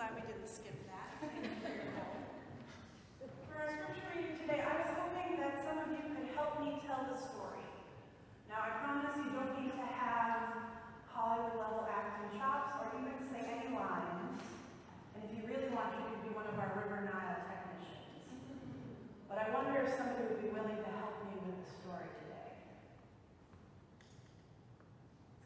glad we didn't skip that. Thank you for your help. For our scripture reading today, I was hoping that some of you could help me tell the story. Now, I promise you don't need to have Hollywood-level acting chops or even say any lines. And if you really want, you could be one of our River Nile technicians. But I wonder if somebody would be willing to help me with the story today.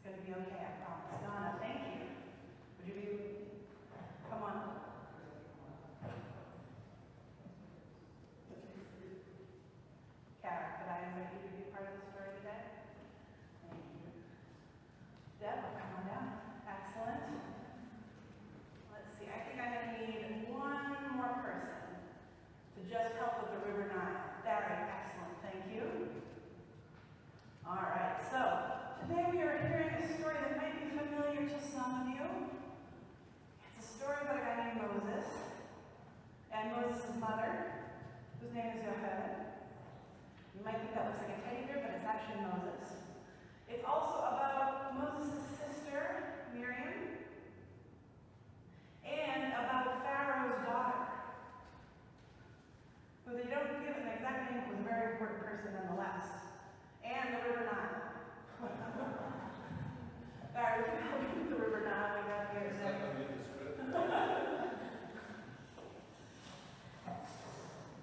It's going to be okay, I promise. Donna, thank you. Would you be... Come on. Kara, could I invite you to be part of the story today? Thank you. Deb, come on down. Excellent. Let's see, I think I'm going to need one more person to just help with the River Nile. Barry, excellent. Thank you. All right, so today we are hearing a story that might be familiar to some of you. It's a story about a guy named Moses and Moses' mother, whose name is Yocheved. You might think that looks like a teddy bear, but it's actually Moses. It's also about Moses' sister, Miriam, and about Pharaoh's daughter, who they don't give an exact name, was a very important person nonetheless, and the River Nile. Barry, would you help me with the River Nile? We got here.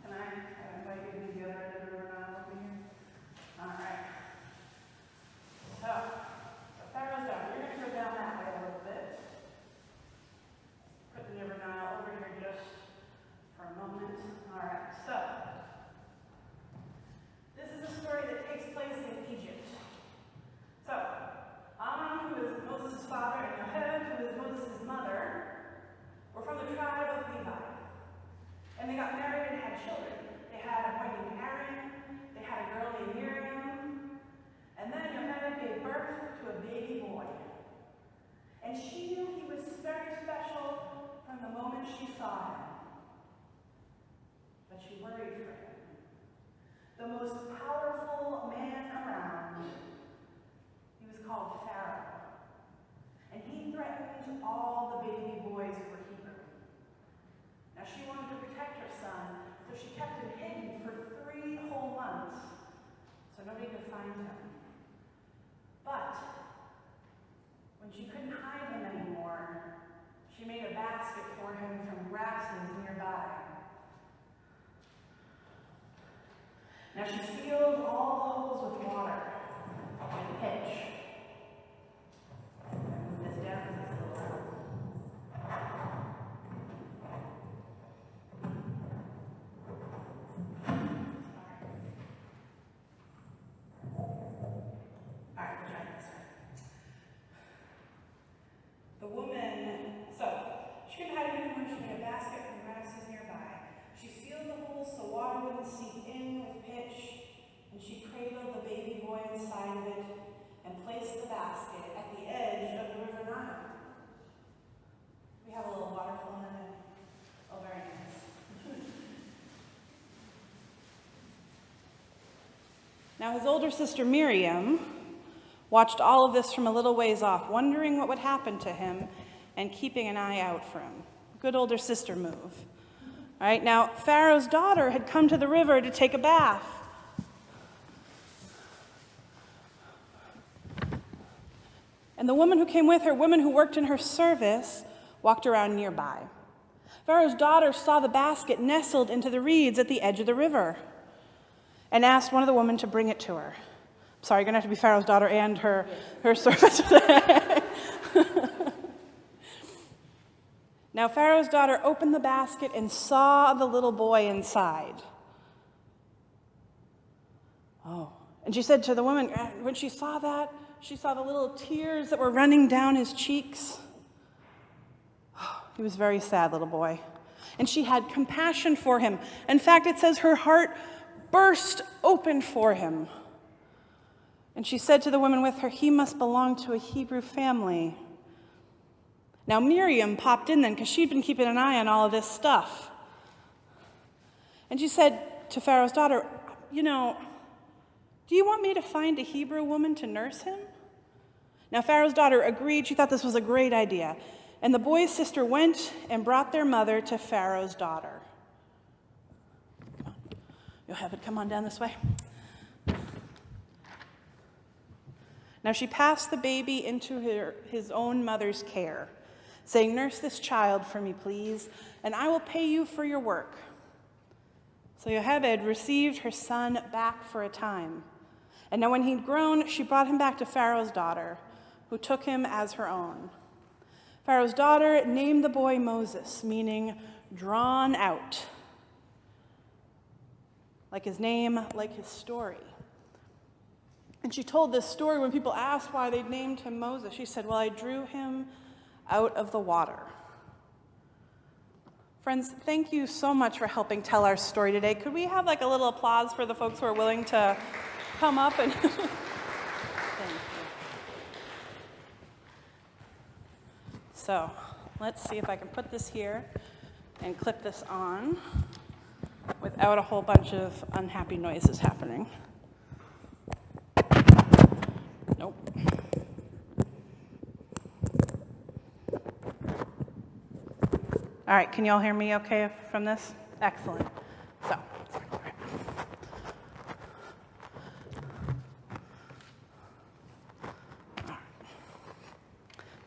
Can I invite you to the other end of the River Nile over here? All right. So, Pharaoh's daughter, you're going to go down that way a little bit. Put the River Nile over here just for a moment. All right, so this is a story that takes place in Egypt. So, Amram, who is Moses' father, and Yocheved, who is Moses' mother, were from the tribe of Levi. And they got married and had children. They had a boy named Aaron, they had a girl named Miriam, and then Yocheved gave birth to a baby boy. And she knew he was very special from the moment she saw him. But she worried for him. The most powerful man around, he was called Pharaoh. And he threatened all the baby boys who were Hebrew. Now she wanted to protect her son, so she kept him hidden for 3 whole months, so nobody could find him. But when she couldn't hide him anymore, she made a basket for him from grasses nearby. Now she sealed all the holes with water and pitch. Move this down because it's a little loud. Alright, we'll try this one. The woman, so she couldn't hide it anymore. She made a basket from grasses nearby. She sealed the holes so water wouldn't seep in with pitch, and she cradled the baby boy inside of it and placed the basket at the edge of the River Nile. We have a little water flowing in it. Oh, very nice. Now his older sister Miriam watched all of this from a little ways off, wondering what would happen to him and keeping an eye out for him. Good older sister move. All right, now Pharaoh's daughter had come to the river to take a bath. And the woman who came with her, women who worked in her service, walked around nearby. Pharaoh's daughter saw the basket nestled into the reeds at the edge of the river and asked one of the women to bring it to her. Sorry, you're going to have to be Pharaoh's daughter and her servant today. Now Pharaoh's daughter opened the basket and saw the little boy inside. Oh, and she said to the woman, when she saw that, she saw the little tears that were running down his cheeks. Oh, he was a very sad little boy. And she had compassion for him. In fact, it says her heart burst open for him. And she said to the woman with her, he must belong to a Hebrew family. Now Miriam popped in then because she'd been keeping an eye on all of this stuff. And she said to Pharaoh's daughter, do you want me to find a Hebrew woman to nurse him? Now Pharaoh's daughter agreed. She thought this was a great idea. And the boy's sister went and brought their mother to Pharaoh's daughter. Yocheved, come on down this way. Now she passed the baby into his own mother's care, saying, "Nurse this child for me, please, and I will pay you for your work." So Yocheved received her son back for a time. And now when he'd grown, she brought him back to Pharaoh's daughter, who took him as her own. Pharaoh's daughter named the boy Moses, meaning drawn out. Like his name, like his story. And she told this story when people asked why they'd named him Moses. She said, "Well, I drew him out of the water." Friends, thank you so much for helping tell our story today. Could we have a little applause for the folks who are willing to come up and... Thank you. So, let's see if I can put this here and clip this on without a whole bunch of unhappy noises happening. Nope. All right, can you all hear me okay from this? Excellent.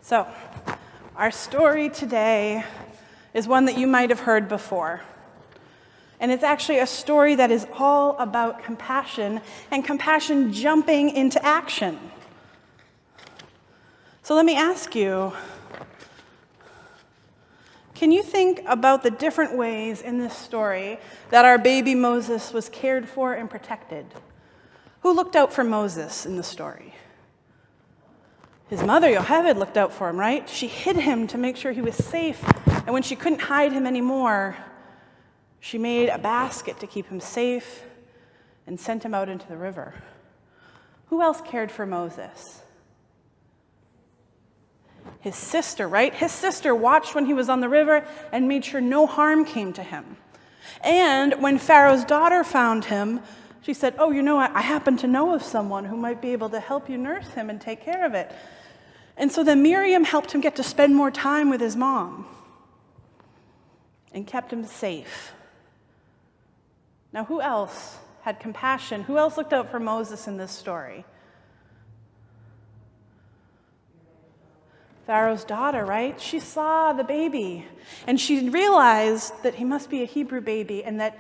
So, our story today is one that you might have heard before. And it's actually a story that is all about compassion, and compassion jumping into action. So let me ask you, can you think about the different ways in this story that our baby Moses was cared for and protected? Who looked out for Moses in the story? His mother, Yocheved, looked out for him, right? She hid him to make sure he was safe, and when she couldn't hide him anymore, she made a basket to keep him safe and sent him out into the river. Who else cared for Moses? His sister, right? His sister watched when he was on the river and made sure no harm came to him. And when Pharaoh's daughter found him, she said, "Oh, you know what? I happen to know of someone who might be able to help you nurse him and take care of it." And so then Miriam helped him get to spend more time with his mom and kept him safe. Now, who else had compassion? Who else looked out for Moses in this story? Pharaoh's daughter, right? She saw the baby, and she realized that he must be a Hebrew baby and that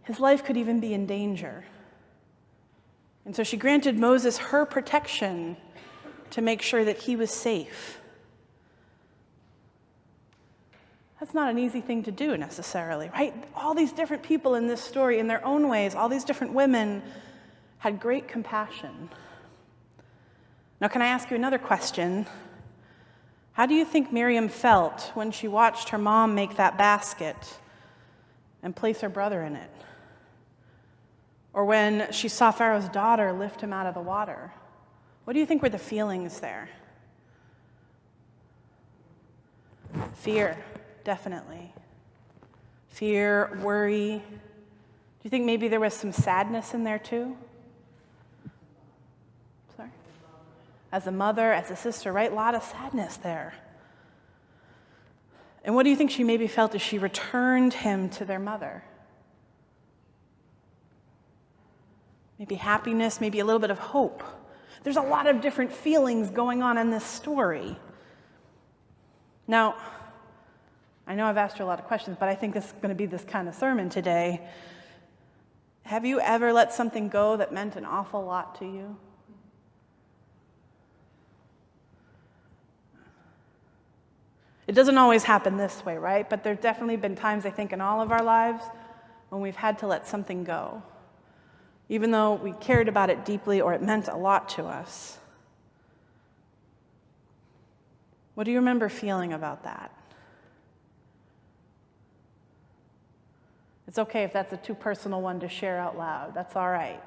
his life could even be in danger. And so she granted Moses her protection to make sure that he was safe. That's not an easy thing to do necessarily, right? All these different people in this story, in their own ways, all these different women had great compassion. Now, can I ask you another question? How do you think Miriam felt when she watched her mom make that basket and place her brother in it? Or when she saw Pharaoh's daughter lift him out of the water? What do you think were the feelings there? Fear, definitely. Fear, worry. Do you think maybe there was some sadness in there too? Sorry? As a mother, as a sister, right? A lot of sadness there. And what do you think she maybe felt as she returned him to their mother? Maybe happiness, maybe a little bit of hope. There's a lot of different feelings going on in this story. Now, I know I've asked you a lot of questions, but I think this is going to be this kind of sermon today. Have you ever let something go that meant an awful lot to you? It doesn't always happen this way, right? But there's definitely been times, I think, in all of our lives when we've had to let something go, even though we cared about it deeply or it meant a lot to us. What do you remember feeling about that? It's okay if that's a too personal one to share out loud. That's all right.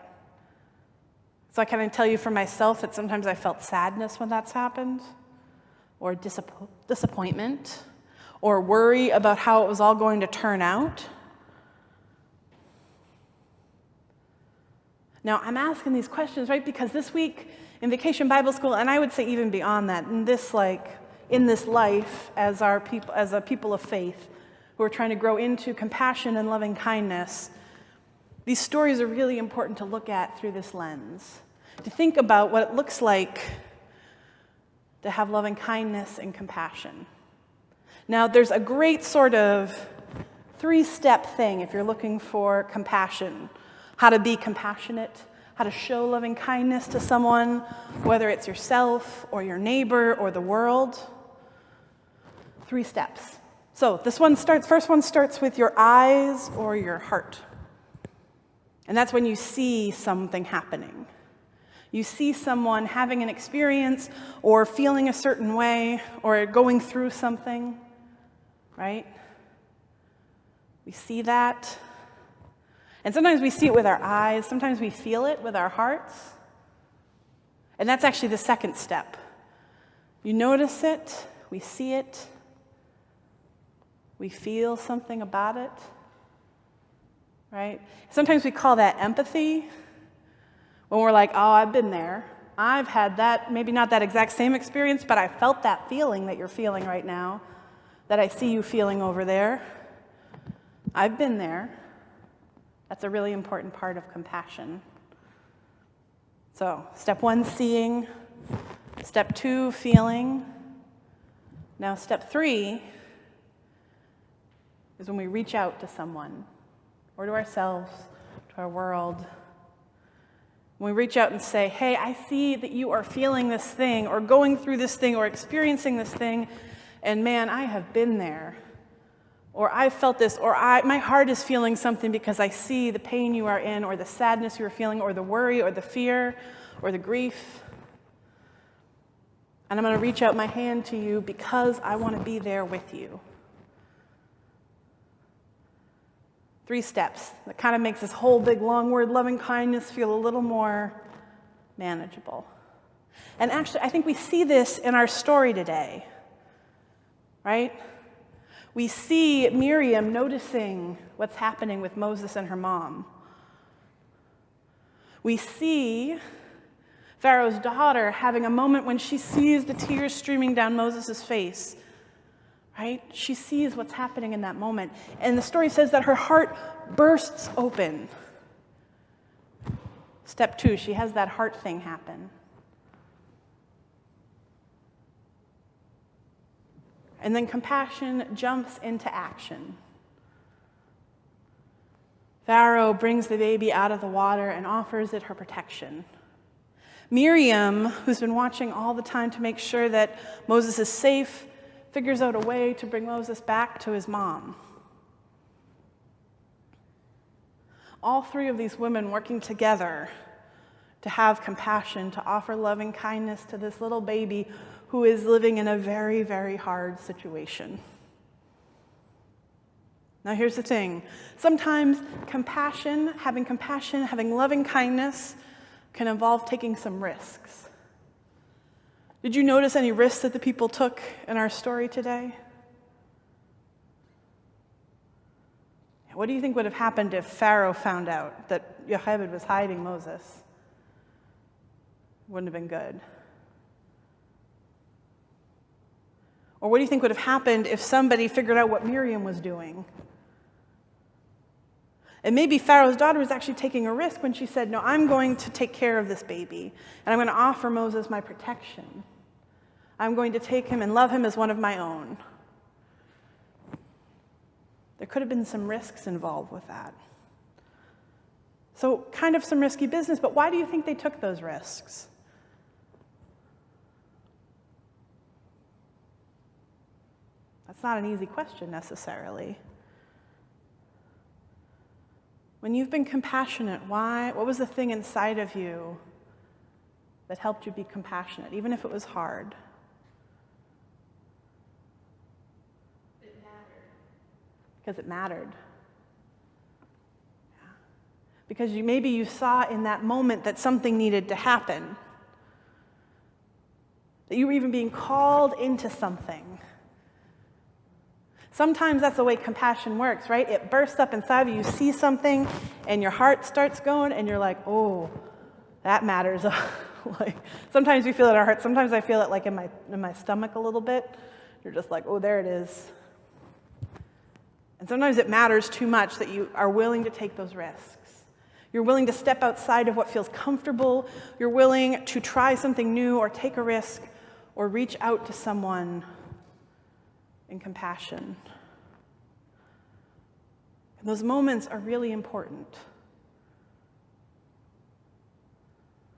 So I can tell you for myself that sometimes I felt sadness when that's happened, or disappointment, or worry about how it was all going to turn out. Now, I'm asking these questions, right, because this week in Vacation Bible School, and I would say even beyond that, in this in this life as a people of faith who are trying to grow into compassion and loving kindness, these stories are really important to look at through this lens, to think about what it looks like to have loving kindness and compassion. Now, there's a great sort of 3-step thing if you're looking for compassion, how to be compassionate, how to show loving kindness to someone, whether it's yourself or your neighbor or the world. 3 steps. So first one starts with your eyes or your heart. And that's when you see something happening. You see someone having an experience or feeling a certain way or going through something, right? We see that. And sometimes we see it with our eyes. Sometimes we feel it with our hearts. And that's actually the second step. You notice it. We see it. We feel something about it. Right? Sometimes we call that empathy. When we're like, oh, I've been there. I've had that, maybe not that exact same experience, but I felt that feeling that you're feeling right now, that I see you feeling over there. I've been there. That's a really important part of compassion. So, step 1, seeing. Step 2, feeling. Now, step 3 is when we reach out to someone, or to ourselves, to our world. When we reach out and say, hey, I see that you are feeling this thing, or going through this thing, or experiencing this thing, and man, I have been there. Or I felt this, or my heart is feeling something because I see the pain you are in, or the sadness you are feeling, or the worry, or the fear, or the grief. And I'm going to reach out my hand to you because I want to be there with you. 3 steps. That kind of makes this whole big long word, loving kindness, feel a little more manageable. And actually, I think we see this in our story today, right? We see Miriam noticing what's happening with Moses and her mom. We see Pharaoh's daughter having a moment when she sees the tears streaming down Moses' face, right? She sees what's happening in that moment. And the story says that her heart bursts open. Step 2, she has that heart thing happen. And then compassion jumps into action. Pharaoh brings the baby out of the water and offers it her protection. Miriam, who's been watching all the time to make sure that Moses is safe, figures out a way to bring Moses back to his mom. All 3 of these women working together to have compassion, to offer loving kindness to this little baby who is living in a very, very hard situation. Now here's the thing. Sometimes having compassion, having loving kindness can involve taking some risks. Did you notice any risks that the people took in our story today? What do you think would have happened if Pharaoh found out that Yocheved was hiding Moses? Wouldn't have been good. Or what do you think would have happened if somebody figured out what Miriam was doing? And maybe Pharaoh's daughter was actually taking a risk when she said, no, I'm going to take care of this baby, and I'm going to offer Moses my protection. I'm going to take him and love him as one of my own. There could have been some risks involved with that. So kind of some risky business, but why do you think they took those risks? That's not an easy question necessarily. When you've been compassionate, why? What was the thing inside of you that helped you be compassionate, even if it was hard? It mattered. Because it mattered. Yeah. Because maybe you saw in that moment that something needed to happen. That you were even being called into something. Sometimes that's the way compassion works, right? It bursts up inside of you. You see something, and your heart starts going, and you're like, oh, that matters Like, sometimes we feel it in our heart. Sometimes I feel it like in my stomach a little bit. You're just like, oh, there it is. And sometimes it matters too much that you are willing to take those risks. You're willing to step outside of what feels comfortable. You're willing to try something new or take a risk or reach out to someone in compassion. And those moments are really important.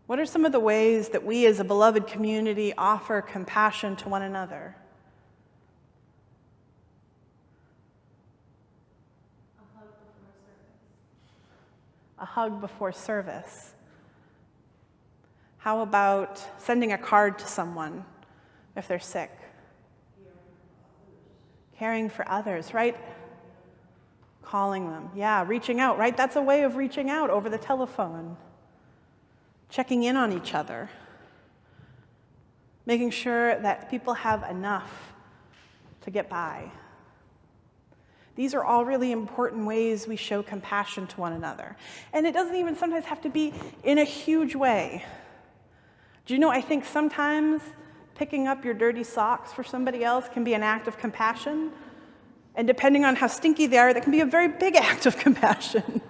What are some of the ways that we as a beloved community offer compassion to one another? A hug before service. How about sending a card to someone if they're sick? Caring for others, right? Calling them. Yeah, reaching out, right? That's a way of reaching out over the telephone. Checking in on each other. Making sure that people have enough to get by. These are all really important ways we show compassion to one another. And it doesn't even sometimes have to be in a huge way. Do you know, I think sometimes picking up your dirty socks for somebody else can be an act of compassion. And depending on how stinky they are, that can be a very big act of compassion.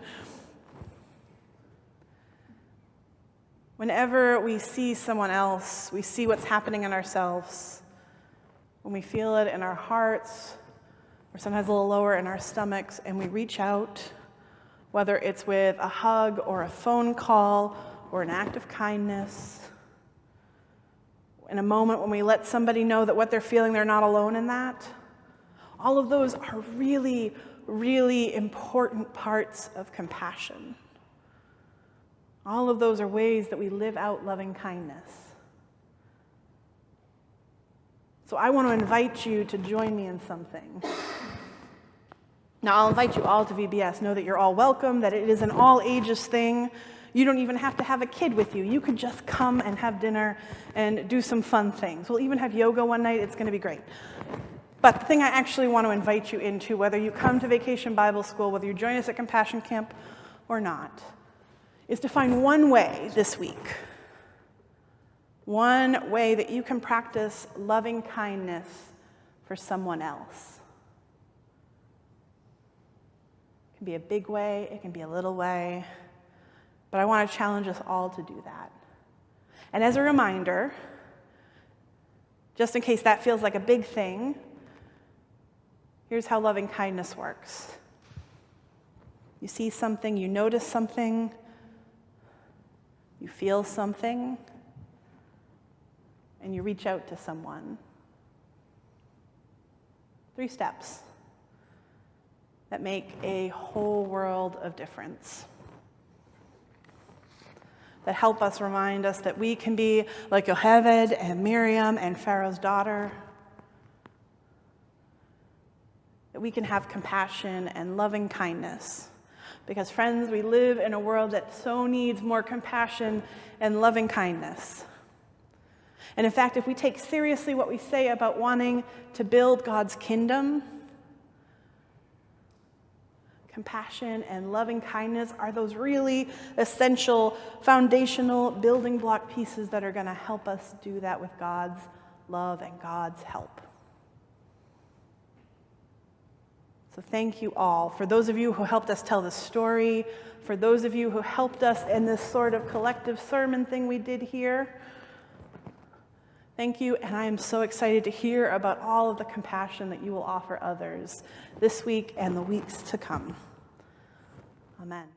Whenever we see someone else, we see what's happening in ourselves. When we feel it in our hearts, or sometimes a little lower in our stomachs, and we reach out, whether it's with a hug or a phone call or an act of kindness. In a moment when we let somebody know that what they're feeling, they're not alone in that. All of those are really, really important parts of compassion. All of those are ways that we live out loving kindness. So I want to invite you to join me in something. Now, I'll invite you all to VBS. Know that you're all welcome, that it is an all-ages thing. You don't even have to have a kid with you. You could just come and have dinner and do some fun things. We'll even have yoga one night. It's going to be great. But the thing I actually want to invite you into, whether you come to Vacation Bible School, whether you join us at Compassion Camp or not, is to find one way this week, one way that you can practice loving kindness for someone else. It can be a big way, it can be a little way, but I want to challenge us all to do that. And as a reminder, just in case that feels like a big thing, here's how loving kindness works. You see something, you notice something, you feel something, and you reach out to someone. 3 steps that make a whole world of difference. That help us remind us that we can be like Yocheved and Miriam and Pharaoh's daughter. That we can have compassion and loving kindness. Because, friends, we live in a world that so needs more compassion and loving kindness. And in fact, if we take seriously what we say about wanting to build God's kingdom, compassion and loving kindness are those really essential, foundational building block pieces that are going to help us do that with God's love and God's help. So thank you all. For those of you who helped us tell the story, for those of you who helped us in this sort of collective sermon thing we did here, thank you, and I am so excited to hear about all of the compassion that you will offer others this week and the weeks to come. Amen.